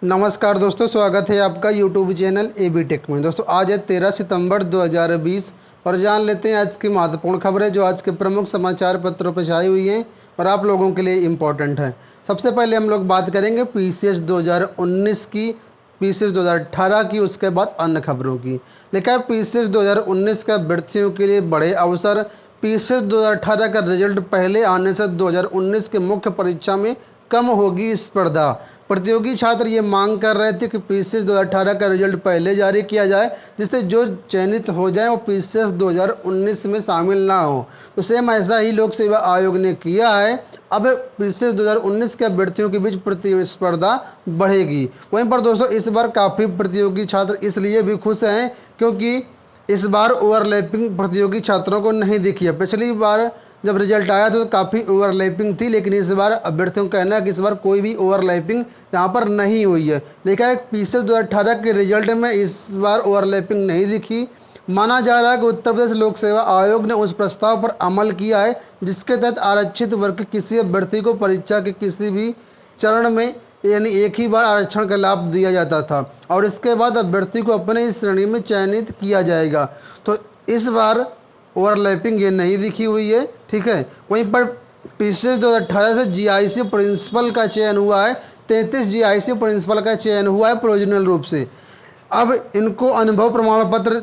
नमस्कार दोस्तों, स्वागत है आपका YouTube channel A B tech में। दोस्तों आज है 13 सितंबर 2020 और जान लेते हैं आज की महत्वपूर्ण खबरें जो आज के प्रमुख समाचार पत्रों पर छाई हुई हैं और आप लोगों के लिए इम्पोर्टेंट है। सबसे पहले हम लोग बात करेंगे पीसीएस 2019 की, पीसीएस 2018 की, उसके बाद अन्य खबरों की। लिखा है पीसीएस 2019 का अभ्यर्थियों के लिए बड़े अवसर। पीसीएस 2018 का रिजल्ट पहले आने से 2019 की मुख्य परीक्षा में कम होगी स्पर्धा। प्रतियोगी छात्र ये मांग कर रहे थे कि पीसीएस 2018 का रिजल्ट पहले जारी किया जाए, जिससे जो चयनित हो जाए वो पीसीएस 2019 में शामिल ना हो। तो सेम ऐसा ही लोक सेवा आयोग ने किया है। अब पीसीएस 2019 के अभ्यर्थियों के बीच प्रतिस्पर्धा बढ़ेगी। वहीं पर दोस्तों इस बार काफ़ी प्रतियोगी छात्र इसलिए भी खुश हैं क्योंकि इस बार ओवरलैपिंग प्रतियोगी छात्रों को नहीं दिखी है। पिछली बार जब रिजल्ट आया तो काफ़ी ओवरलैपिंग थी, लेकिन इस बार अभ्यर्थियों का कहना है कि इस बार कोई भी ओवरलैपिंग यहाँ पर नहीं हुई है। देखा है पीसीएस 2018 के रिजल्ट में इस बार ओवरलैपिंग नहीं दिखी। माना जा रहा है कि उत्तर प्रदेश लोक सेवा आयोग ने उस प्रस्ताव पर अमल किया है जिसके तहत आरक्षित वर्ग के किसी अभ्यर्थी को परीक्षा के किसी भी चरण में यानी एक ही बार आरक्षण का लाभ दिया जाता था और इसके बाद अभ्यर्थी को अपने इस श्रेणी में चयनित किया जाएगा। तो इस बार ओवरलैपिंग ये नहीं दिखी हुई है, ठीक है। वहीं पर पीसीएस 2018 से जीआईसी प्रिंसिपल का चयन हुआ है। 33 जीआईसी प्रिंसिपल का चयन हुआ है प्रोविजनल रूप से। अब इनको अनुभव प्रमाण पत्र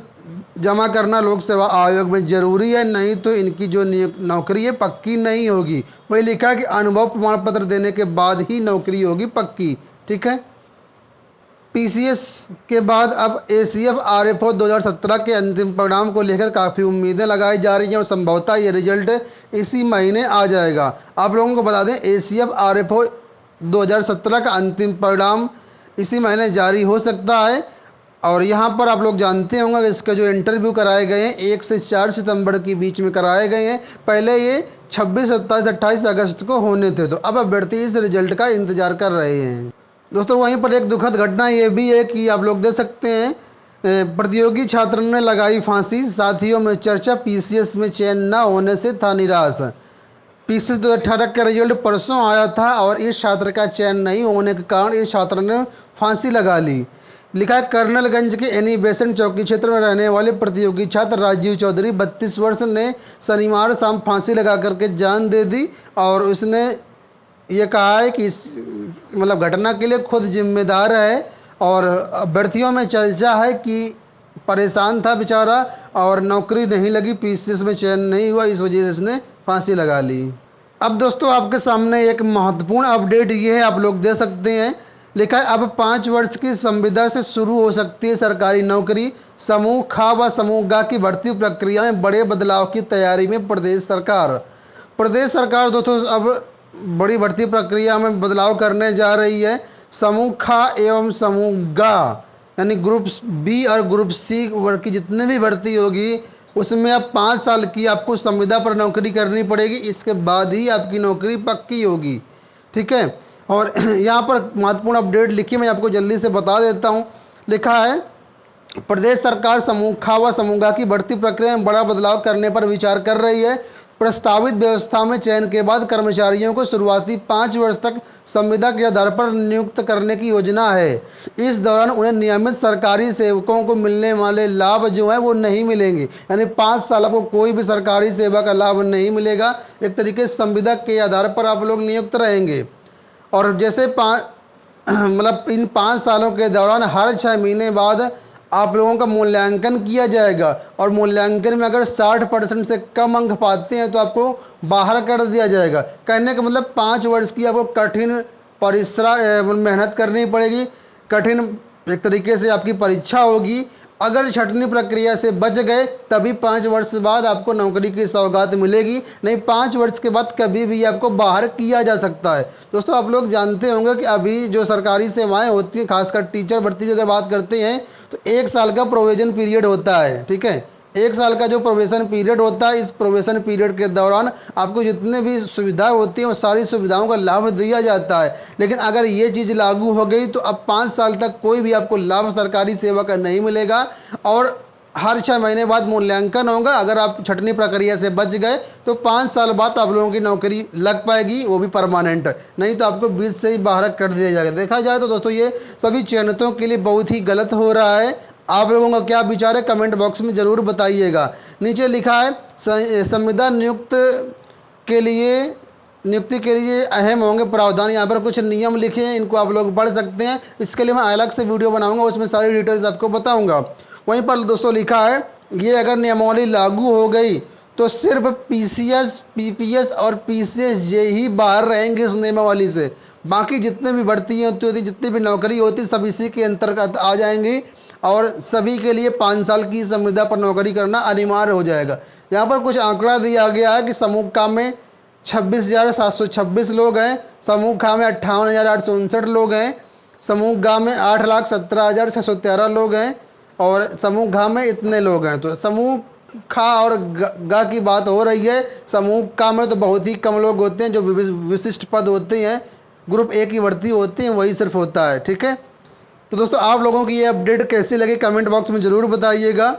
जमा करना लोक सेवा आयोग में जरूरी है, नहीं तो इनकी जो नौकरी है पक्की नहीं होगी। वही लिखा है कि अनुभव प्रमाण पत्र देने के बाद ही नौकरी होगी पक्की, ठीक है। पीसीएस के बाद अब एसीएफ आरएफओ 2017 के अंतिम परिणाम को लेकर काफ़ी उम्मीदें लगाई जा रही हैं और संभवतः ये रिजल्ट इसी महीने आ जाएगा। आप लोगों को बता दें एसीएफ आरएफओ 2017 का अंतिम परिणाम इसी महीने जारी हो सकता है और यहाँ पर आप लोग जानते होंगे कि इसके जो इंटरव्यू कराए गए हैं 1 से 4 सितंबर के बीच में कराए गए हैं। पहले ये 26, 27, 28 अगस्त को होने थे। तो अब अभ्यर्थी इस रिजल्ट का इंतजार कर रहे हैं। दोस्तों वहीं पर एक दुखद घटना ये भी है कि आप लोग देख सकते हैं प्रतियोगी छात्र ने लगाई फांसी। साथियों में चर्चा, पीसीएस में चयन न होने से था निराश। पीसीएस 2018 का रिजल्ट परसों आया था और इस छात्र का चयन नहीं होने के कारण इस छात्र ने फांसी लगा ली। लिखा है कर्नलगंज के एनी बेसेंट चौकी क्षेत्र में रहने वाले प्रतियोगी छात्र राजीव चौधरी 32 वर्ष ने शनिवार शाम फांसी लगा करके जान दे दी और उसने ये कहा है कि इस घटना के लिए खुद जिम्मेदार है और अभ्यर्थियों में चर्चा है कि परेशान था बेचारा और नौकरी नहीं लगी, पीसीएस में चयन नहीं हुआ, इस वजह से इसने फांसी लगा ली। अब दोस्तों आपके सामने एक महत्वपूर्ण अपडेट ये है, आप लोग दे सकते हैं। लिखा है अब 5 वर्ष की संविदा से शुरू हो सकती है सरकारी नौकरी। समूह ख व समूह ग की भर्ती प्रक्रिया में बड़े बदलाव की तैयारी में प्रदेश सरकार। प्रदेश सरकार दोस्तों अब बड़ी भर्ती प्रक्रिया में बदलाव करने जा रही है। समूह ख एवं समूह ग यानी ग्रुप बी और ग्रुप सी वर्ग की जितने भी भर्ती होगी उसमें अब 5 साल की आपको संविदा पर नौकरी करनी पड़ेगी। इसके बाद ही आपकी नौकरी पक्की होगी, ठीक है। और यहाँ पर महत्वपूर्ण अपडेट लिखी, मैं आपको जल्दी से बता देता हूँ। लिखा है प्रदेश सरकार समूह ख व समूह ग की भर्ती प्रक्रिया में बड़ा बदलाव करने पर विचार कर रही है। प्रस्तावित व्यवस्था में चयन के बाद कर्मचारियों को शुरुआती 5 वर्ष तक संविदा के आधार पर नियुक्त करने की योजना है। इस दौरान उन्हें नियमित सरकारी सेवकों को मिलने वाले लाभ जो है वो नहीं मिलेंगे, यानी 5 साल आपको कोई भी सरकारी सेवा का लाभ नहीं मिलेगा। एक तरीके से संविदा के आधार पर आप लोग नियुक्त रहेंगे और जैसे इन 5 सालों के दौरान हर 6 महीने बाद आप लोगों का मूल्यांकन किया जाएगा और मूल्यांकन में अगर 60% से कम अंक पाते हैं तो आपको बाहर कर दिया जाएगा। कहने का मतलब 5 वर्ष की आपको कठिन परिश्रम मेहनत करनी पड़ेगी, कठिन एक तरीके से आपकी परीक्षा होगी। अगर छंटनी प्रक्रिया से बच गए तभी 5 वर्ष बाद आपको नौकरी की सौगात मिलेगी, नहीं 5 वर्ष के बाद कभी भी आपको बाहर किया जा सकता है। दोस्तों आप लोग जानते होंगे कि अभी जो सरकारी सेवाएं होती हैं, खासकर टीचर भर्ती की अगर बात करते हैं तो 1 साल का प्रोविजन पीरियड होता है, ठीक है। 1 साल का जो प्रोबेशन पीरियड होता है, इस प्रोबेशन पीरियड के दौरान आपको जितने भी सुविधा होती हैं वो सारी सुविधाओं का लाभ दिया जाता है। लेकिन अगर ये चीज़ लागू हो गई तो अब 5 साल तक कोई भी आपको लाभ सरकारी सेवा का नहीं मिलेगा और हर 6 महीने बाद मूल्यांकन होगा। अगर आप छंटनी प्रक्रिया से बच गए तो 5 साल बाद आप लोगों की नौकरी लग पाएगी, वो भी परमानेंट, नहीं तो आपको बीच से ही बाहर कर दिया जाएगा। देखा जाए तो दोस्तों ये सभी चयनितों के लिए बहुत ही गलत हो रहा है। आप लोगों का क्या विचार है कमेंट बॉक्स में ज़रूर बताइएगा। नीचे लिखा है संविदा नियुक्ति के लिए अहम होंगे प्रावधान। यहाँ पर कुछ नियम लिखे हैं, इनको आप लोग पढ़ सकते हैं। इसके लिए मैं अलग से वीडियो बनाऊंगा, उसमें सारी डिटेल्स आपको बताऊंगा। वहीं पर दोस्तों लिखा है ये अगर नियमावली लागू हो गई तो सिर्फ पीसीएस, पीपीएस और पीसीएस जे ही बाहर रहेंगे इस नियमावली से। बाकी जितने भी भर्ती होती जितनी भी नौकरी होती सब इसी के अंतर्गत आ जाएंगी और सभी के लिए 5 साल की संविदा पर नौकरी करना अनिवार्य हो जाएगा। यहाँ पर कुछ आंकड़ा दिया गया है कि समूह क में 26,726 लोग हैं, समूह ख में 58,859 लोग हैं, समूह ग में 8,17,613 लोग हैं और समूह घ में इतने लोग हैं। तो समूह ख और ग की बात हो रही है। समूह क में तो बहुत ही कम लोग होते हैं, जो विशिष्ट पद होते हैं, ग्रुप ए की भर्ती होती है, वही सिर्फ होता है। ठीक है, तो दोस्तों आप लोगों की ये अपडेट कैसी लगी कमेंट बॉक्स में ज़रूर बताइएगा।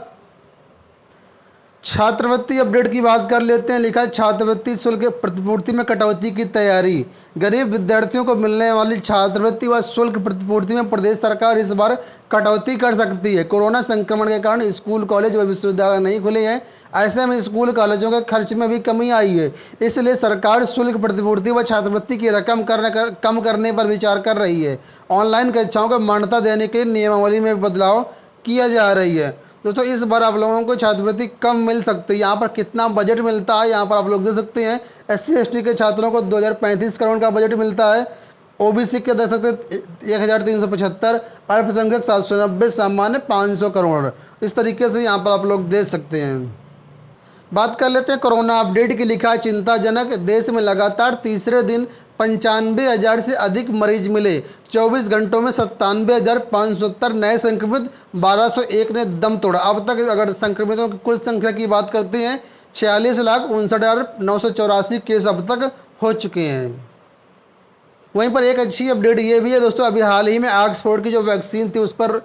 छात्रवृत्ति अपडेट की बात कर लेते हैं। लिखा है छात्रवृत्ति शुल्क प्रतिपूर्ति में कटौती की तैयारी। गरीब विद्यार्थियों को मिलने वाली छात्रवृत्ति व शुल्क प्रतिपूर्ति में प्रदेश सरकार इस बार कटौती कर सकती है। कोरोना संक्रमण के कारण स्कूल, कॉलेज व विश्वविद्यालय नहीं खुले हैं। ऐसे में स्कूल कॉलेजों के खर्च में भी कमी आई है, इसलिए सरकार शुल्क प्रतिपूर्ति व छात्रवृत्ति की रकम कम करने पर विचार कर रही है। ऑनलाइन कक्षाओं को मान्यता देने के लिए नियमावली में बदलाव किया जा रही है। दोस्तों इस बार आप लोगों को छात्रवृत्ति कम मिल सकती है। यहाँ पर कितना बजट मिलता है यहाँ पर आप लोग दे सकते हैं। SC/ST के छात्रों को 2035 करोड़ का बजट मिलता है, OBC के दे सकते 1,375, अल्पसंख्यक 790, सामान्य 500 करोड़। इस तरीके से यहाँ पर आप लोग दे सकते हैं। बात कर लेते हैं कोरोना अपडेट की। लिखा है चिंताजनक, देश में लगातार तीसरे दिन 95,000 से अधिक मरीज मिले। 24 घंटों में 97,570 नए संक्रमित, 1,201 ने दम तोड़ा। अब तक अगर संक्रमितों की कुल संख्या की बात करते हैं 46,59,984 केस अब तक हो चुके हैं। वहीं पर एक अच्छी अपडेट ये भी है दोस्तों, अभी हाल ही में ऑक्सफोर्ड की जो वैक्सीन थी उस पर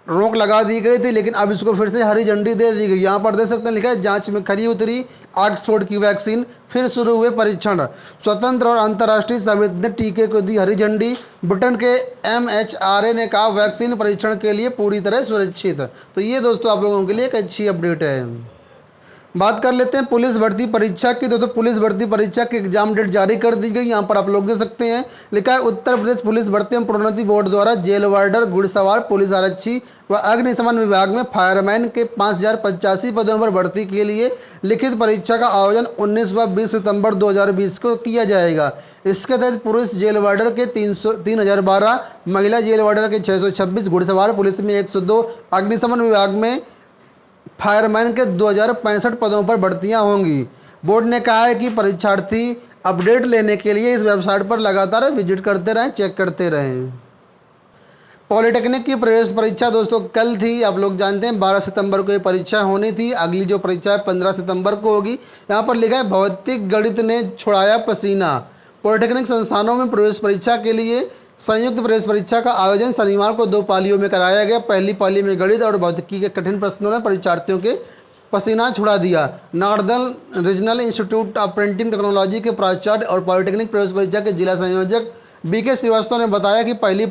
रोक लगा दी गई थी, लेकिन अब इसको फिर से हरी झंडी दे दी गई। यहाँ पर देख सकते हैं लिखा है जांच में खरी उतरी ऑक्सफोर्ड की वैक्सीन, फिर शुरू हुए परीक्षण। स्वतंत्र और अंतर्राष्ट्रीय समिति ने टीके को दी हरी झंडी। ब्रिटेन के MHRA ने कहा वैक्सीन परीक्षण के लिए पूरी तरह सुरक्षित। तो ये दोस्तों आप लोगों के लिए एक अच्छी अपडेट है। बात कर लेते हैं पुलिस भर्ती परीक्षा की। दोस्तों पुलिस भर्ती परीक्षा की एग्जाम डेट जारी कर दी गई, यहाँ पर आप लोग देख सकते हैं। लिखा है उत्तर प्रदेश पुलिस भर्ती एवं प्रोन्नति बोर्ड द्वारा जेल वार्डर, घुड़सवार, पुलिस आरक्षी व अग्निशमन विभाग में फायरमैन के 5,085 पदों पर भर्ती के लिए लिखित परीक्षा का आयोजन 19 व 20 सितंबर 2020 को किया जाएगा। इसके तहत पुरुष जेल वार्डर के 3,012, महिला जेल वार्डर के 626, घुड़सवार पुलिस में 102, अग्निशमन विभाग में फायरमैन के 2,065 पदों पर भर्तियां होंगी। बोर्ड ने कहा है कि परीक्षार्थी अपडेट लेने के लिए इस वेबसाइट पर लगातार विजिट करते रहें, चेक करते रहें। पॉलिटेक्निक की प्रवेश परीक्षा दोस्तों कल थी, आप लोग जानते हैं 12 सितंबर को ये परीक्षा होनी थी। अगली जो परीक्षा है 15 सितंबर को होगी। यहाँ पर लिखा है भौतिक गणित ने छुड़ाया पसीना। पॉलिटेक्निक संस्थानों में प्रवेश परीक्षा के लिए संयुक्त प्रवेश परीक्षा का आयोजन शनिवार को 2 पालियों में कराया गया। पहली पाली में गणित और भौतिकी के कठिन प्रश्नों ने परीक्षार्थियों के पसीना छुड़ा दिया। Northern regional institute of printing technology के प्राचार्य और पॉलिटेक्निक प्रवेश परीक्षा के जिला संयोजक BK श्रीवास्तव ने बताया कि पहली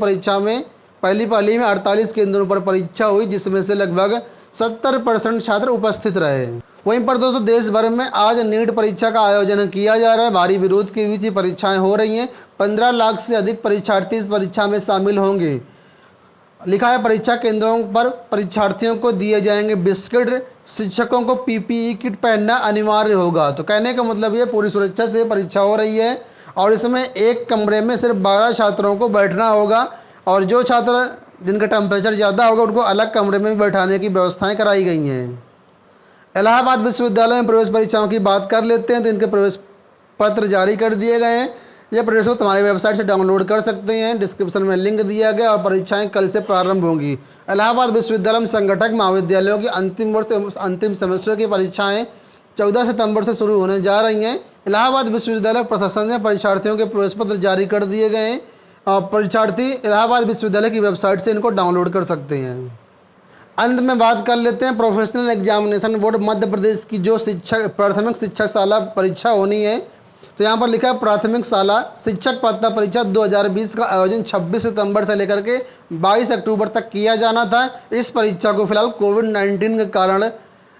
पाली में 48 केंद्रों पर परीक्षा हुई, जिसमें से लगभग 70% छात्र उपस्थित रहे। वहीं पर दोस्तों देश भर में आज नीट परीक्षा का आयोजन किया जा रहा है। भारी विरोध के बीच परीक्षाएं हो रही हैं। 15 लाख से अधिक परीक्षार्थी इस परीक्षा में शामिल होंगे। लिखा है परीक्षा केंद्रों पर परीक्षार्थियों को दिए जाएंगे बिस्किट, शिक्षकों को PPE किट पहनना अनिवार्य होगा। तो कहने का मतलब ये पूरी सुरक्षा से परीक्षा हो रही है और इसमें एक कमरे में सिर्फ 12 छात्रों को बैठना होगा और जो छात्र जिनका टेम्परेचर ज़्यादा होगा उनको अलग कमरे में बैठाने की व्यवस्थाएं कराई गई हैं। इलाहाबाद विश्वविद्यालय में प्रवेश परीक्षाओं की बात कर लेते हैं तो इनके प्रवेश पत्र जारी कर दिए गए हैं। यह प्रवेश पत्र हमारी वेबसाइट से डाउनलोड कर सकते हैं, डिस्क्रिप्शन में लिंक दिया गया और परीक्षाएं कल से प्रारंभ होंगी। इलाहाबाद विश्वविद्यालय में संगठक महाविद्यालयों की अंतिम वर्ष अंतिम सेमेस्टर की परीक्षाएं 14 सितंबर से शुरू होने जा रही हैं। इलाहाबाद विश्वविद्यालय प्रशासन ने परीक्षार्थियों के प्रवेश पत्र जारी कर दिए गए हैं। परीक्षार्थी इलाहाबाद विश्वविद्यालय की वेबसाइट से इनको डाउनलोड कर सकते हैं। अंत में बात कर लेते हैं professional examination board Madhya Pradesh की जो शिक्षक प्राथमिक शिक्षक शाला परीक्षा होनी है। तो यहाँ पर लिखा है प्राथमिक शाला शिक्षक पात्रता परीक्षा 2020 का आयोजन 26 सितंबर से लेकर के 22 अक्टूबर तक किया जाना था। इस परीक्षा को फिलहाल कोविड-19 के कारण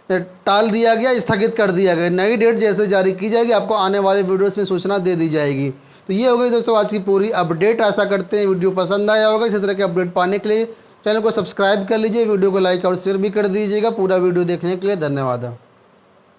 टाल दिया गया, स्थगित कर दिया गया। नई डेट जैसे जारी की जाएगी आपको आने वाले वीडियोस में सूचना दे दी जाएगी। तो ये हो गई दोस्तों आज की पूरी अपडेट। आशा करते हैं वीडियो पसंद आया होगा। इसी तरह के अपडेट पाने के लिए चैनल को सब्सक्राइब कर लीजिए, वीडियो को लाइक और शेयर भी कर दीजिएगा। पूरा वीडियो देखने के लिए धन्यवाद।